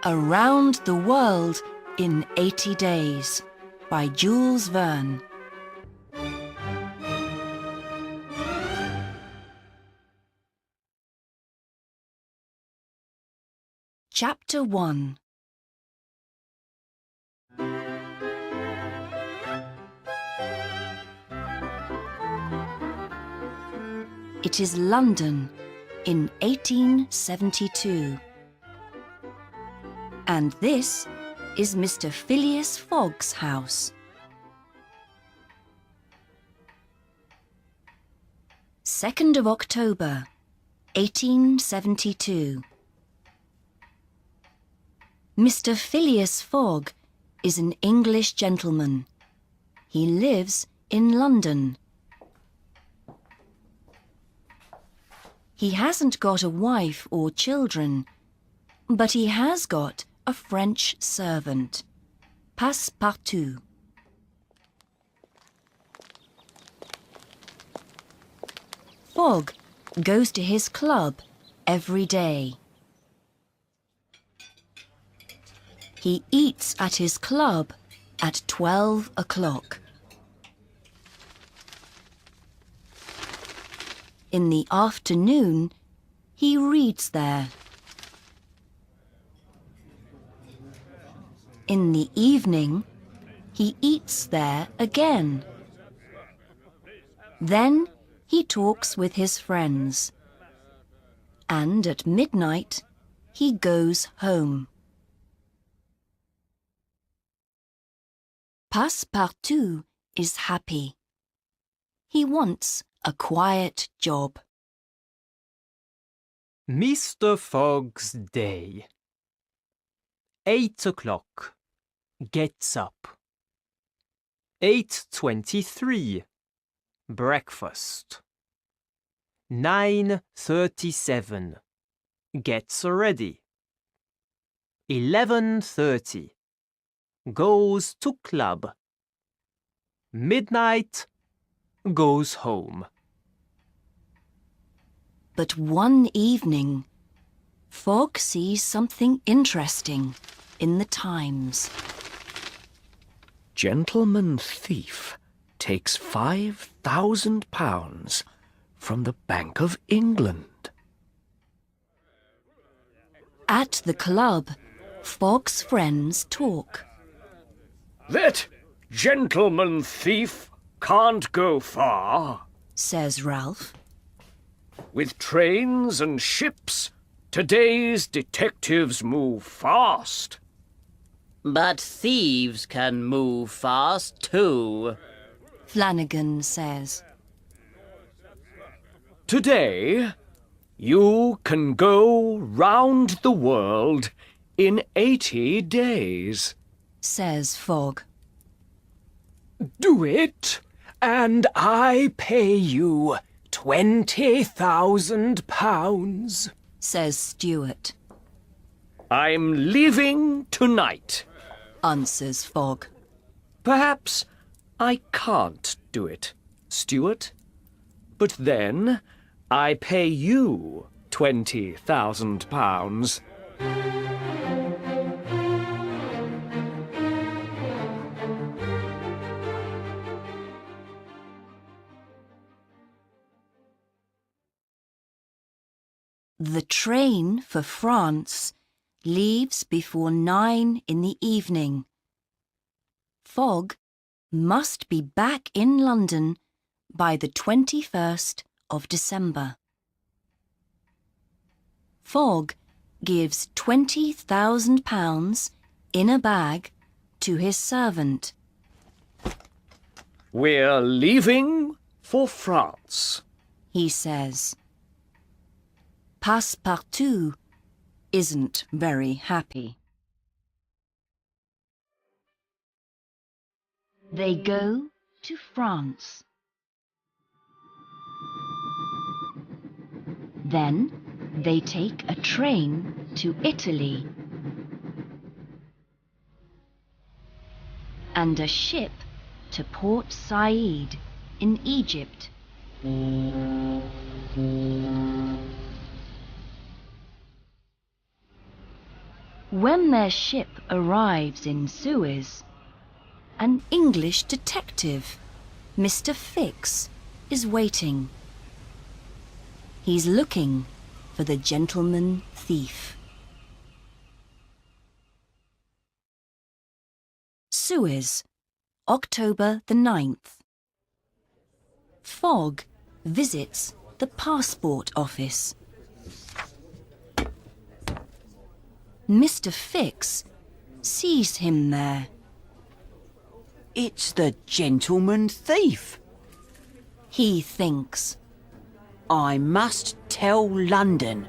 Around the World in 80 Days by Jules Verne. Chapter 1. It is London in 1872. And this is Mr. Phileas Fogg's house. 2nd of October, 1872. Mr. Phileas Fogg is an English gentleman. He lives in London. He hasn't got a wife or children, but he has got a French servant, Passepartout. Fogg goes to his club every day. He eats at his club at 12 o'clock. In the afternoon, he reads there. In the evening, he eats there again. Then he talks with his friends. And at midnight, he goes home. Passepartout is happy. He wants a quiet job. Mr. Fogg's day. 8 o'clock. Gets up. 8:23. Breakfast. 9:37. Gets ready. 11:30. Goes to club. Midnight. Goes home. But one evening, Fogg sees something interesting in the Times. Gentleman thief takes £5,000 from the Bank of England. At the club, Fogg's friends talk. That gentleman thief can't go far, Says Ralph. With trains and ships, today's detectives move fast. But thieves can move fast too, Flanagan says. Today, you can go round the world in 80 days. Says Fogg. Do it, and I pay you £20,000. Says Stuart. I'm leaving tonight. Answers Fogg. Perhaps I can't do it, Stuart. But then I pay you £20,000. The train for France leaves before 9 in the evening. Fogg must be back in London by the 21st of December. Fogg gives £20,000 in a bag to his servant. We're leaving for France, He says. Passepartout isn't very happy. They go to France. Then they take a train to Italy and a ship to Port Said in Egypt. When their ship arrives in Suez, an English detective, Mr. Fix, is waiting. He's looking for the gentleman thief. Suez, October the 9th. Fogg visits the passport office. Mr. Fix sees him there. It's the gentleman thief. He thinks. I must tell London.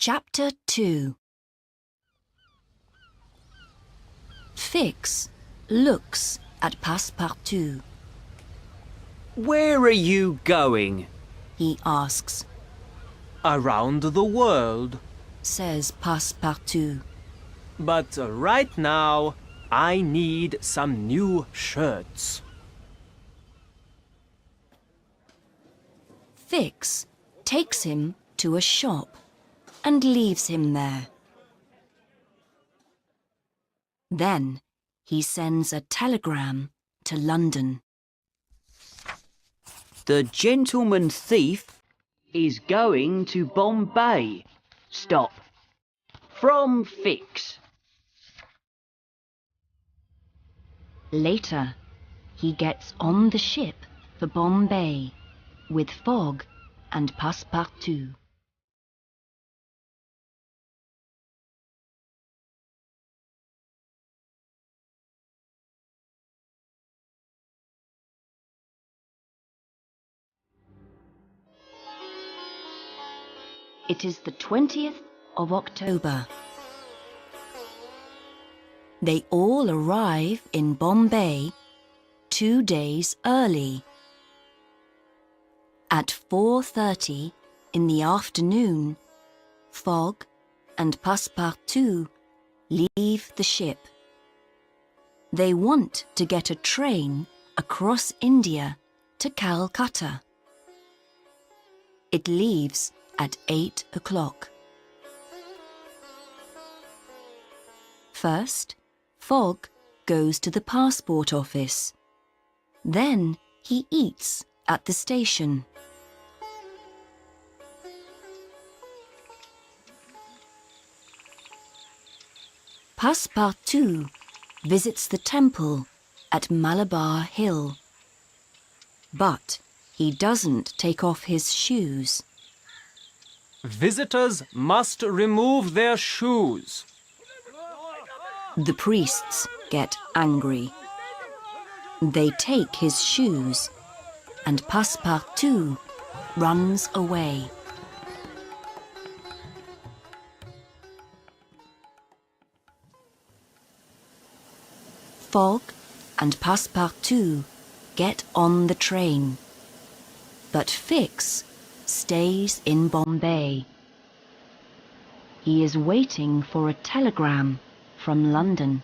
Chapter 2. Fix looks at Passepartout. Where are you going? He asks. Around the world. Says Passepartout. But right now, I need some new shirts. Fix takes him to a shop and leaves him there. Then he sends a telegram to London. The gentleman thief is going to Bombay. Stop. From Fix. Later, he gets on the ship for Bombay with Fogg and Passepartout. It is the 20th of October. They all arrive in Bombay 2 days early. At 4:30 in the afternoon, Fogg and Passepartout leave the ship. They want to get a train across India to Calcutta. It leaves at 8 o'clock. First, Fogg goes to the passport office. Then he eats at the station. Passepartout visits the temple at Malabar Hill. But he doesn't take off his shoes. Visitors must remove their shoes. The priests get angry. They take his shoes, and Passepartout runs away. Fogg and Passepartout get on the train, but Fix stays in Bombay. He is waiting for a telegram from London.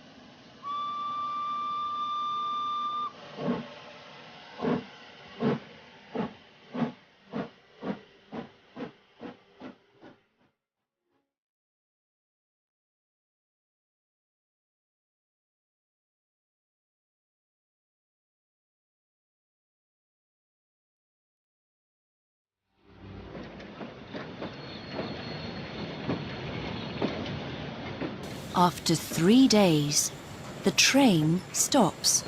After 3 days, the train stops.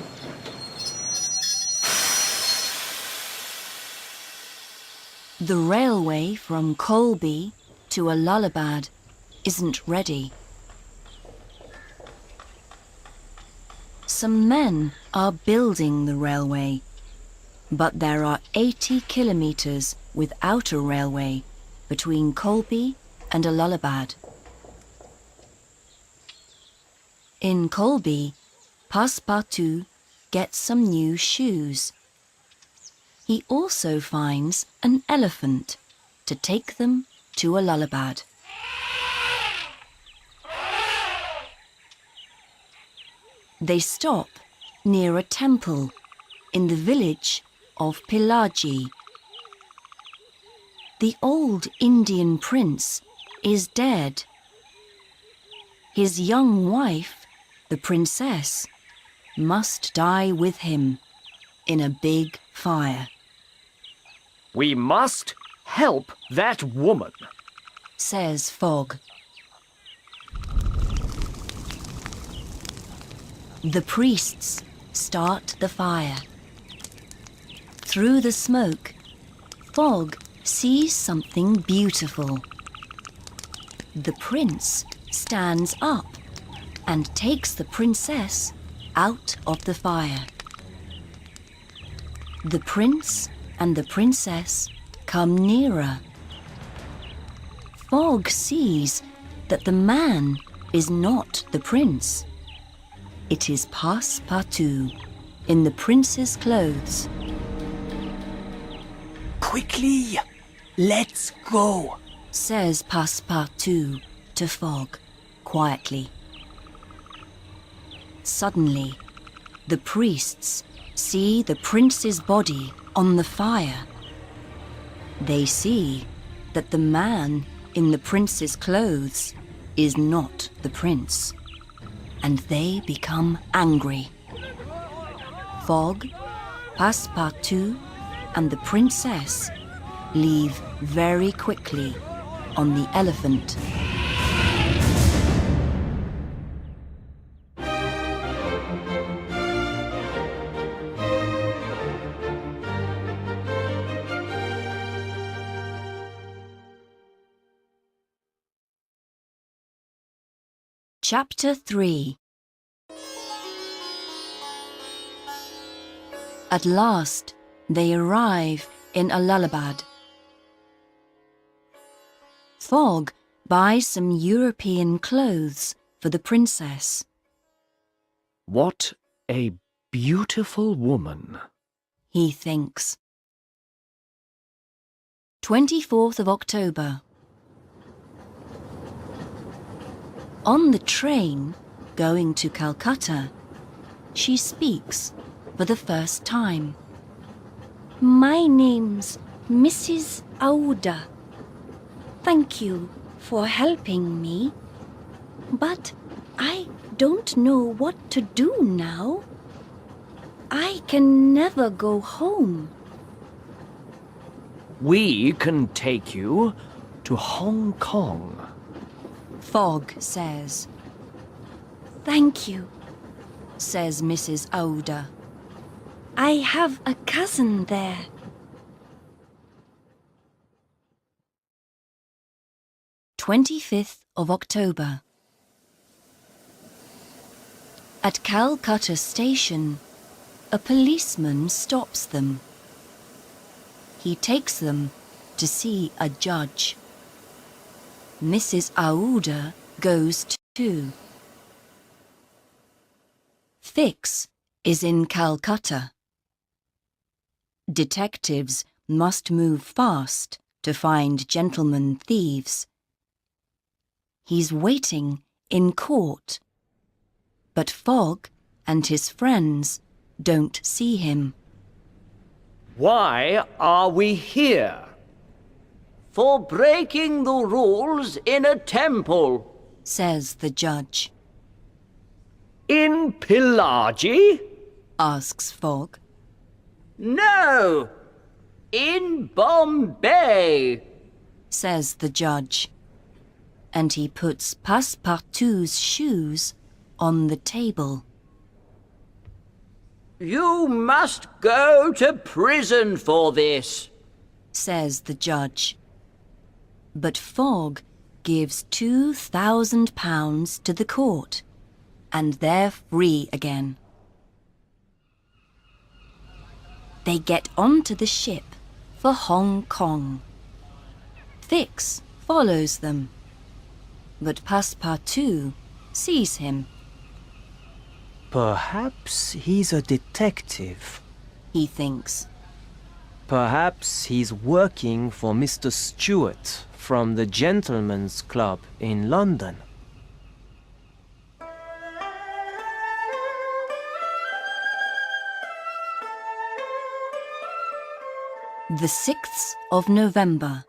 The railway from Colby to Allahabad isn't ready. Some men are building the railway, but there are 80 kilometers without a railway between Colby and Allahabad. In Colby, Passepartout gets some new shoes He also finds an elephant to take them to Allahabad. They stop near a temple in the village of Pillaji. The old Indian prince is dead. His young wife, the princess, must die with him in a big fire. We must help that woman. Says Fogg. The priests start the fire. Through the smoke, Fogg sees something beautiful. The prince stands up and takes the princess out of the fire. The prince and the princess come nearer. Fogg sees that the man is not the prince. It is Passepartout in the prince's clothes. Quickly, let's go, Says Passepartout to Fogg quietly. Suddenly, the priests see the prince's body on the fire. They see that the man in the prince's clothes is not the prince, and they become angry. Fogg, Passepartout, and the princess leave very quickly on the elephant. Chapter 3. At last, they arrive in Allahabad. Fogg buys some European clothes for the princess. What a beautiful woman. He thinks. 24th of October. On the train going to Calcutta, she speaks for the first time. My name's Mrs. Aouda. Thank you for helping me, but I don't know what to do now. I can never go home. We can take you to Hong Kong. Fogg says. Thank you, says Mrs. Aouda. I have a cousin there. "25th of October. At Calcutta station, a policeman stops them. He takes them to see a judge. Mrs. Aouda goes too. Fix is in Calcutta. Detectives must move fast to find gentlemen thieves. He's waiting in court, but Fogg and his friends don't see him. Why are we here? For breaking the rules in a temple. Says the judge. In Pillaji? Asks Fogg. No! In Bombay! Says the judge. And he puts Passepartout's shoes on the table. You must go to prison for this. Says the judge. But Fogg gives £2,000 to the court, and they're free again. They get onto the ship for Hong Kong. Fix follows them, but Passepartout sees him. Perhaps he's a detective. He thinks. Perhaps he's working for Mr. Stewart from the Gentlemen's Club in London. The 6th of November.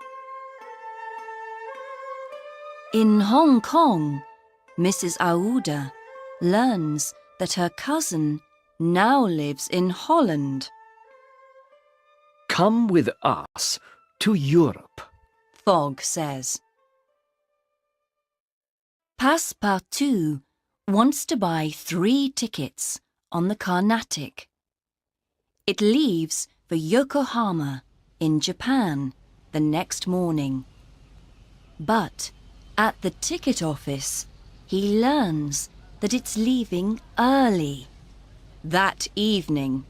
In Hong Kong, Mrs. Aouda learns that her cousin now lives in Holland. Come with us to Europe. Fogg says. Passepartout wants to buy 3 tickets on the Carnatic. It leaves for Yokohama in Japan the next morning. But at the ticket office, he learns that it's leaving early that evening.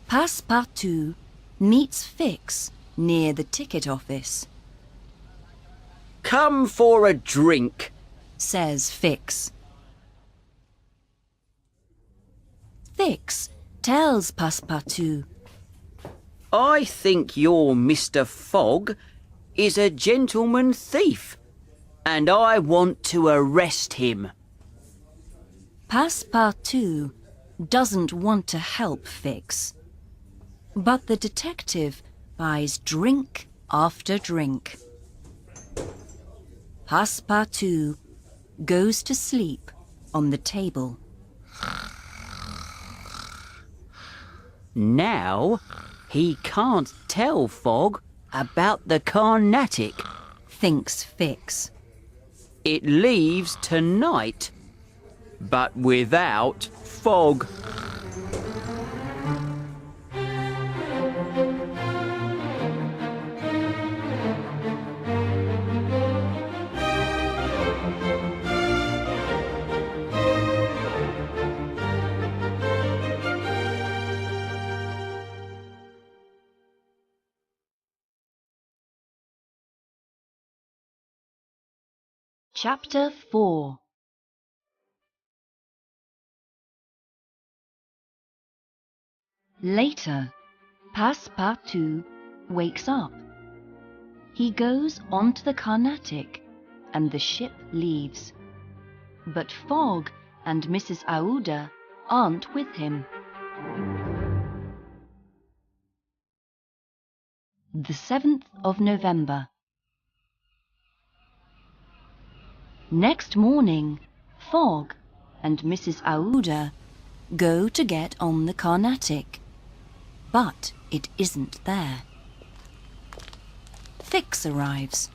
Passepartout meets Fix near the ticket office. Come for a drink. Says Fix. Fix tells Passepartout. I think your Mr. Fogg is a gentleman thief, and I want to arrest him. Passepartout doesn't want to help Fix, but the detective buys drink after drink. Passepartout goes to sleep on the table. Now he can't tell Fogg about the Carnatic. Thinks Fix. It leaves tonight, but without Fogg. Chapter 4. Later, Passepartout wakes up. He goes onto the Carnatic and the ship leaves. But Fogg and Mrs. Aouda aren't with him. The 7th of November. Next morning, Fogg and Mrs. Aouda go to get on the Carnatic, but it isn't there. Fix arrives.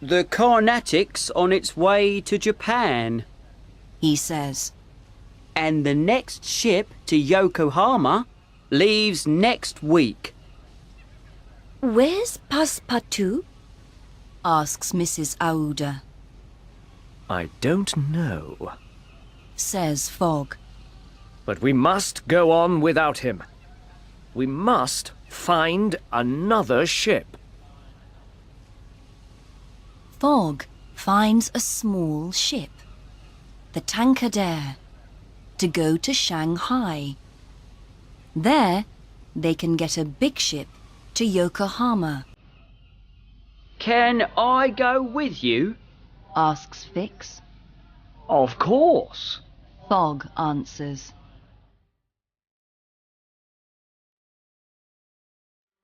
The Carnatic's on its way to Japan, He says. and the next ship to Yokohama leaves next week. Where's Passepartout? Asks Mrs. Aouda. I don't know, Says Fogg. but we must go on without him. We must find another ship. Fogg finds a small ship, the Tankadere, to go to Shanghai. There, they can get a big ship to Yokohama. Can I go with you? Asks Fix. Of course. Fogg answers.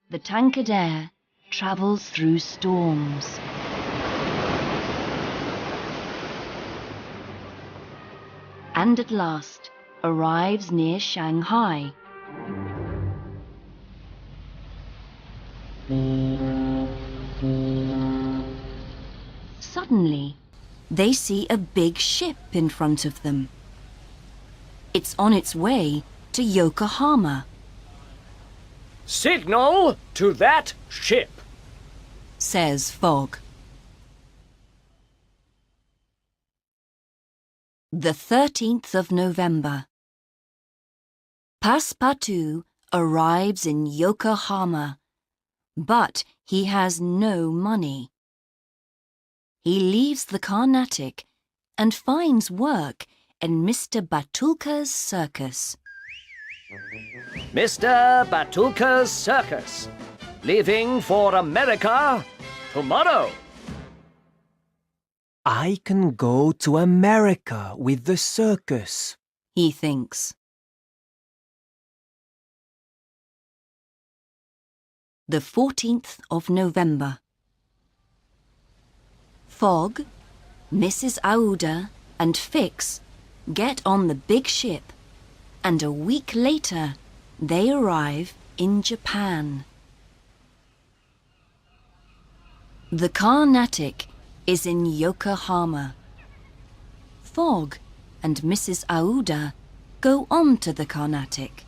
The Tankadere travels through storms. And at last arrives near Shanghai. Suddenly, they see a big ship in front of them. It's on its way to Yokohama. Signal to that ship. Says Fogg. The 13th of November. Passepartout arrives in Yokohama, but he has no money. He leaves the Carnatic and finds work in Mr. Batulka's circus. Mr. Batulka's circus, leaving for America tomorrow. I can go to America with the circus. He thinks. The 14th of November. Fogg, Mrs. Aouda, and Fix get on the big ship, and a week later they arrive in Japan. The Carnatic is in Yokohama. Fogg and Mrs. Aouda go on to the Carnatic.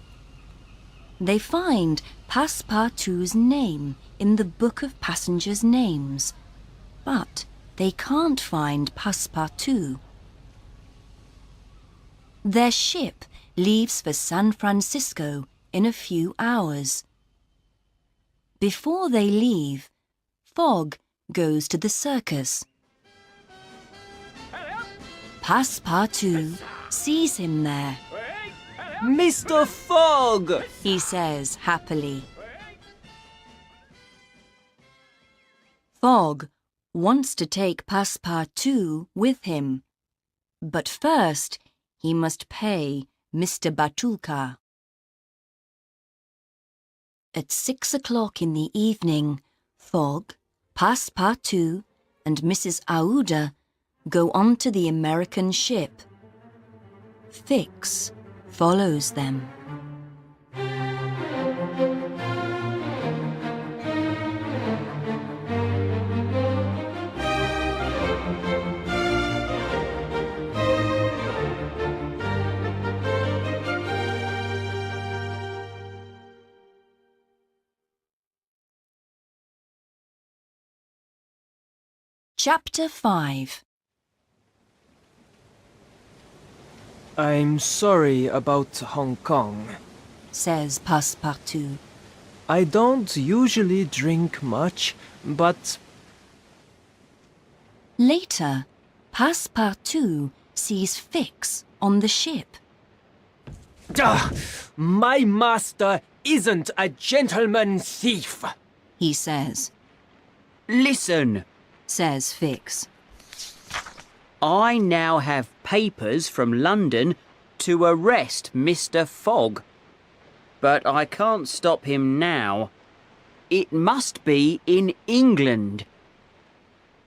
They find Passepartout's name in the book of passengers' names, but they can't find Passepartout. Their ship leaves for San Francisco in a few hours. Before they leave, Fogg goes to the circus. Passepartout sees him there. Mr. Fogg! He says happily. Fogg wants to take Passepartout with him, but first he must pay Mr. Batulka. At 6 o'clock in the evening, Fogg, Passepartout, and Mrs. Aouda go on to the American ship. Fix follows them. Chapter 5. I'm sorry about Hong Kong. Says Passepartout. I don't usually drink much, but Later, Passepartout sees Fix on the ship. my master isn't a gentleman thief. He says. Listen, Says Fix. I now have papers from London to arrest Mr. Fogg. But I can't stop him now. It must be in England.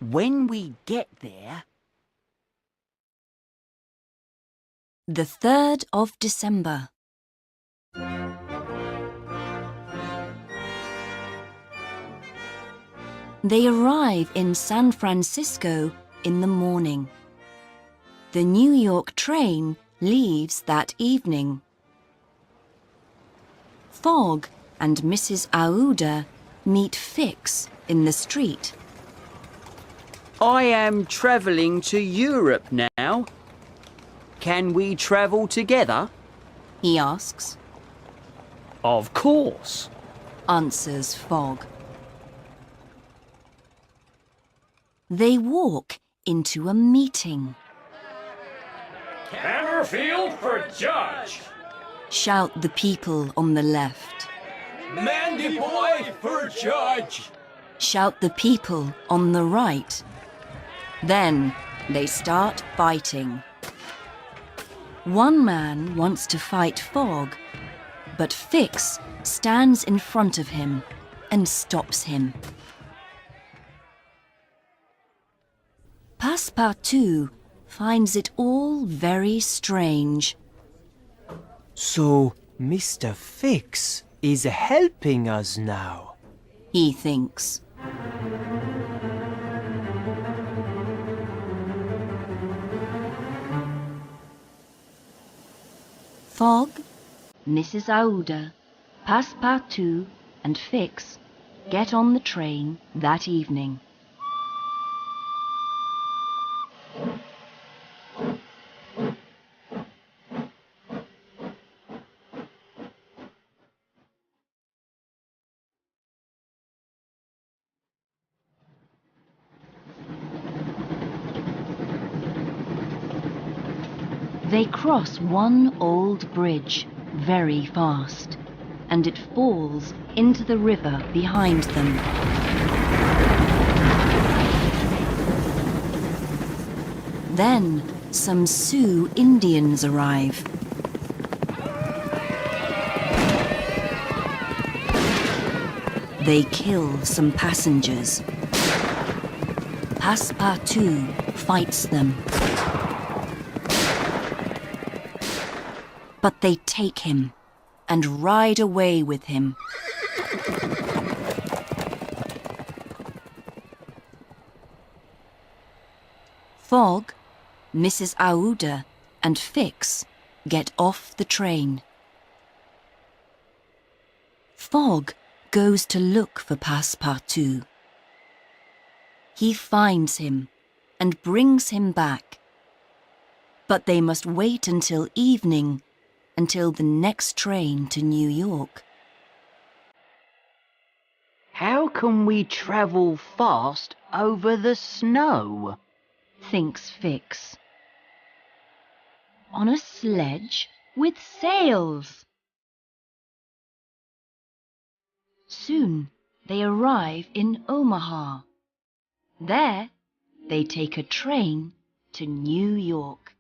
When we get there... The 3rd of December. They arrive in San Francisco in the morning. The New York train leaves that evening. Fogg and Mrs. Aouda meet Fix in the street. I am travelling to Europe now. Can we travel together? He asks. Of course. Answers Fogg. They walk into a meeting. Hammerfield for judge. Shout the people on the left. Mandy boy for judge. Shout the people on the right. Then they start fighting. One man wants to fight Fogg, but Fix stands in front of him and stops him. Passepartout finds it all very strange. So Mr. Fix is helping us now. He thinks. Fogg, Mrs. Aouda, Passepartout, and Fix get on the train that evening. They cross one old bridge. very fast, and it falls into the river behind them. Then some Sioux Indians arrive. They kill some passengers. Passepartout fights them. But they take him and ride away with him. Fogg, Mrs. Aouda, and Fix get off the train. Fogg goes to look for Passepartout. He finds him and brings him back. But they must wait until evening, until the next train to New York. How can we travel fast over the snow? Thinks Fix. On a sledge with sails. Soon they arrive in Omaha. There they take a train to New York.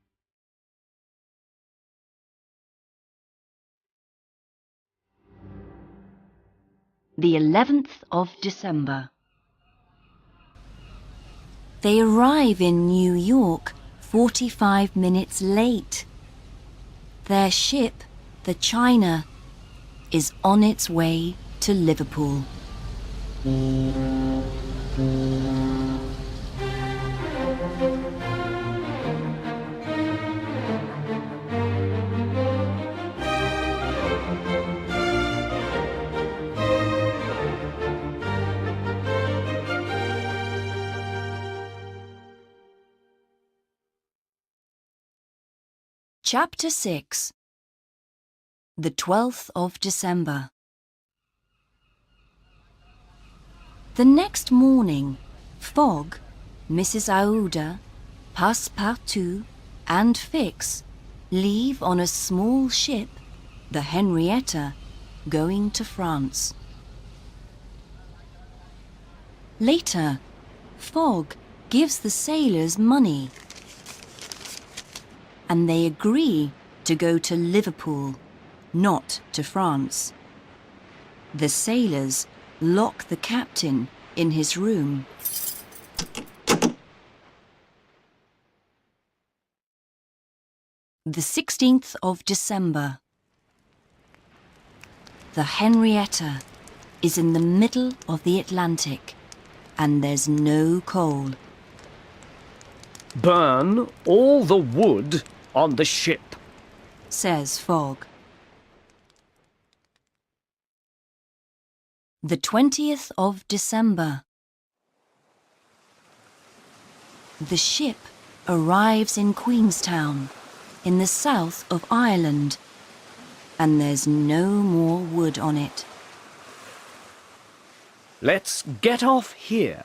The 11th of December. They arrive in New York 45 minutes late. Their ship, the China, is on its way to Liverpool. Chapter 6. The 12th of December. The next morning, Fogg, Mrs. Aouda, Passepartout, and Fix leave on a small ship, the Henrietta, going to France. Later, Fogg gives the sailors money, and they agree to go to Liverpool, not to France. The sailors lock the captain in his room. The 16th of December. The Henrietta is in the middle of the Atlantic, and there's no coal. Burn all the wood on the ship, says Fogg. The 20th of December. The ship arrives in Queenstown, in the south of Ireland, and there's no more wood on it. Let's get off here,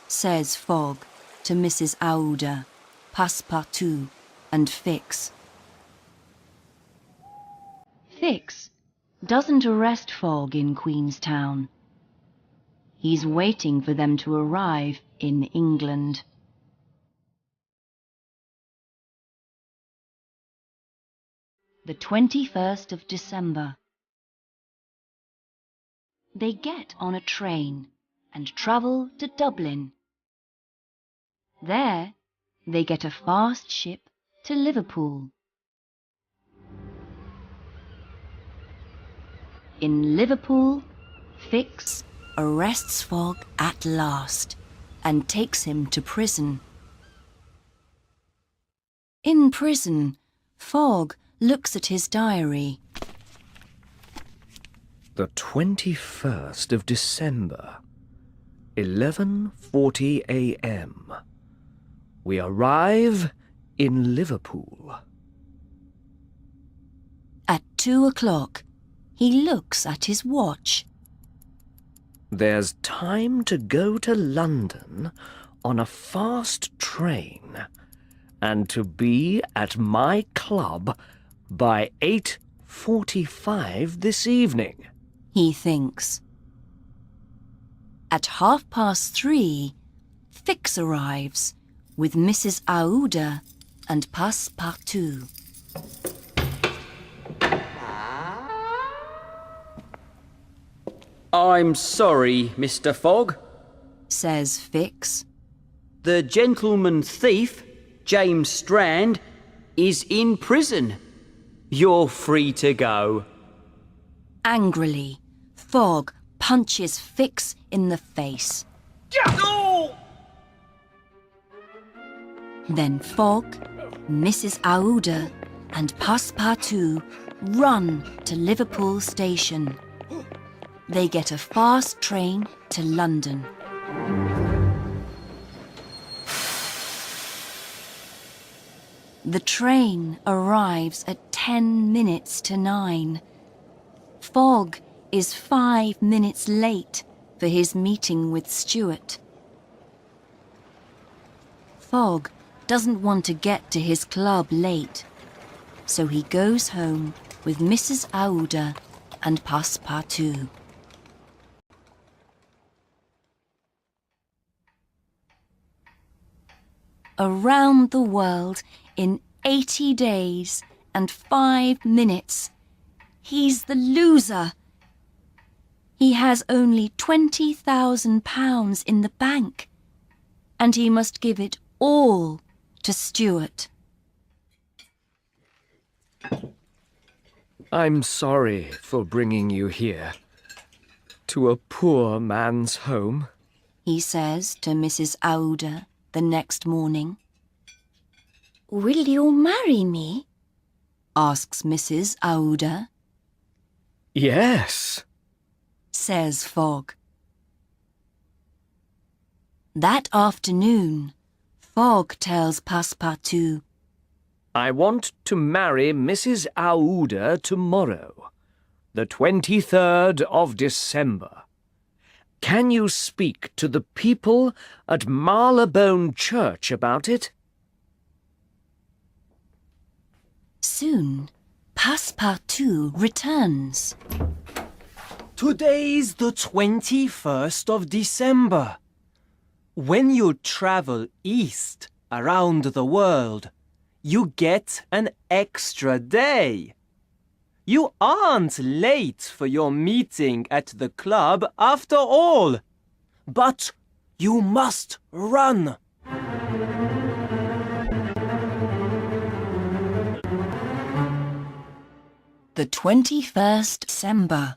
says Fogg to Mrs. Aouda, Passepartout, and Fix. Fix doesn't arrest Fogg in Queenstown. He's waiting for them to arrive in England. The 21st of December. They get on a train and travel to Dublin. There, they get a fast ship to Liverpool. In Liverpool, Fix arrests Fogg at last and takes him to prison. In prison, Fogg looks at his diary. the 21st of December, 11:40 a.m. We arrive in Liverpool. At 2 o'clock, he looks at his watch. There's time to go to London on a fast train and to be at my club by 8:45 this evening. He thinks. At 3:30, Fix arrives with Mrs. Aouda and Passepartout. I'm sorry, Mr. Fogg. Says Fix. The gentleman thief, James Strand, is in prison. You're free to go. Angrily, Fogg punches Fix in the face. Then Fogg, Mrs. Aouda, and Passepartout run to Liverpool station. They get a fast train to London. The train arrives at 10 minutes to 9. Fogg is 5 minutes late for his meeting with Stuart. Fogg doesn't want to get to his club late, so he goes home with Mrs. Aouda and Passepartout. Around the world in 80 days and 5 minutes. He's the loser. He has only £20,000 in the bank, and he must give it all to Stuart. I'm sorry for bringing you here. To a poor man's home. He says to Mrs. Aouda the next morning. Will you marry me? Asks Mrs. Aouda. Yes, Says Fogg. That afternoon, Fogg tells Passepartout. I want to marry Mrs. Aouda tomorrow, the 23rd of December. Can you speak to the people at Marylebone Church about it? Soon, Passepartout returns. Today's the 21st of December. When you travel east around the world, you get an extra day. You aren't late for your meeting at the club after all. But you must run. The 21st December.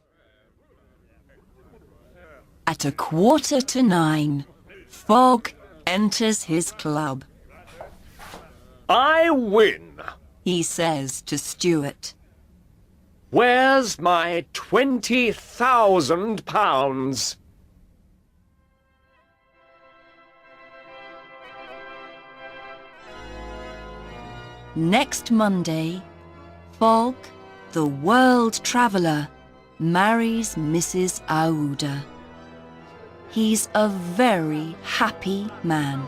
At 9:15, Fogg enters his club. I win. He says to Stuart. Where's my £20,000? Next Monday, Fogg, the world traveller, marries Mrs. Aouda. He's a very happy man.